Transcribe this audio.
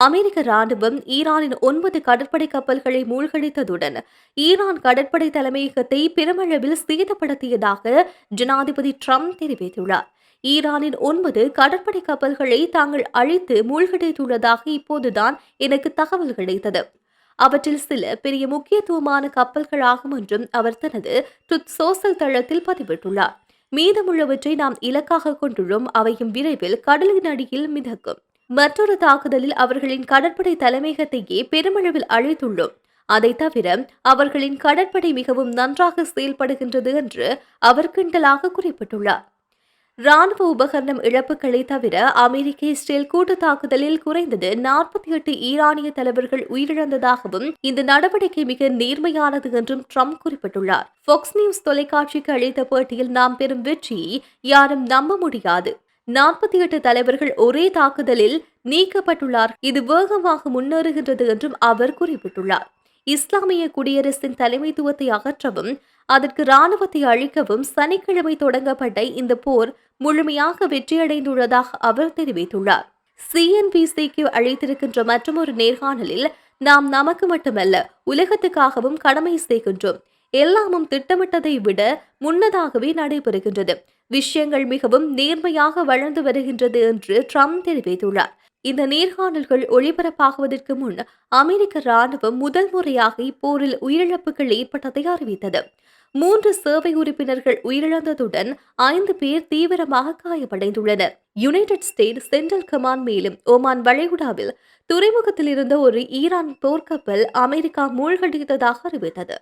அமெரிக்க ராணுவம் ஈரானின் 9 கடற்படை கப்பல்களை மூழ்கடித்ததுடன் ஈரான் கடற்படை தலைமையகத்தை பெருமளவில் சேதப்படுத்தியதாக ஜனாதிபதி ட்ரம்ப் தெரிவித்துள்ளார். ஈரானின் 9 கடற்படை கப்பல்களை தாங்கள் அழித்து மூழ்கடித்துள்ளதாக இப்போதுதான் எனக்கு தகவல் கிடைத்தது. அவற்றில் சில பெரிய முக்கியத்துவமான கப்பல்களாகும் என்றும் அவர் தனது ட்ரூத் சோஷல் தளத்தில் பதிவிட்டுள்ளார். மீதமுள்ளவற்றை நாம் இலக்காக கொண்டுள்ளோம், அவையும் விரைவில் கடலின் அடியில் மிதக்கும். மற்றொரு தாக்குதலில் அவர்களின் கடற்படை தலைமையகத்தையே பெருமளவில் அழித்துள்ளோம். அதை தவிர அவர்களின் கடற்படை மிகவும் நன்றாக செயல்படுகின்றது என்று அவர் கிண்டலாக குறிப்பிட்டுள்ளார். ராணுவ உபகரணம் இழப்புகளை தவிர அமெரிக்க இஸ்ரேல் கூட்டு தாக்குதலில் குறைந்தது 48 ஈரானிய தலைவர்கள் உயிரிழந்ததாகவும் இந்த நடவடிக்கை மிக நேர்மையானது என்றும் ட்ரம்ப் குறிப்பிட்டுள்ளார். ஃபாக்ஸ் நியூஸ் தொலைக்காட்சிக்கு அளித்த பேட்டியில் நாம் பெறும் வெற்றியை யாரும் நம்ப முடியாது. 48 தலைவர்கள் ஒரே தாக்குதலில் நீக்கப்பட்டுள்ளார். இது வேகமாக முன்னேறுகின்றது என்றும் அவர் குறிப்பிட்டுள்ளார். இஸ்லாமிய குடியரசின் தலைமைத்துவத்தை அகற்றவும் அதற்கு இராணுவத்தை அழிக்கவும் சனிக்கிழமை தொடங்கப்பட்ட இந்த போர் முழுமையாக வெற்றியடைந்துள்ளதாக அவர் தெரிவித்துள்ளார். சிஎன்பிசிக்கு அளித்திருக்கின்ற மற்றொரு நேர்காணலில் நாம் நமக்கு மட்டுமல்ல உலகத்துக்காகவும் கடமை செய்கின்றோம். எல்லாமும் திட்டமிட்டதை விட முன்னதாகவே நடைபெறுகின்றது. விஷயங்கள் மிகவும் நேர்மையாக வளர்ந்து வருகின்றது என்று ட்ரம்ப் தெரிவித்துள்ளார். இந்த நேர்காணல்கள் ஒளிபரப்பாகுவதற்கு முன் அமெரிக்க ராணுவம் முதல் முறையாக இப்போரில் உயிரிழப்புகள் ஏற்பட்டதை அறிவித்தது. 3 சேவை உறுப்பினர்கள் உயிரிழந்ததுடன் 5 பேர் தீவிரமாக காயமடைந்துள்ளனர். யுனைடெட் ஸ்டேட்ஸ் சென்ட்ரல் கமாண்ட் மேலும் ஓமான் வளைகுடாவில் துறைமுகத்தில் இருந்த ஒரு ஈரான் போர்க்கப்பல் அமெரிக்கா மூழ்கடித்ததாக அறிவித்தது.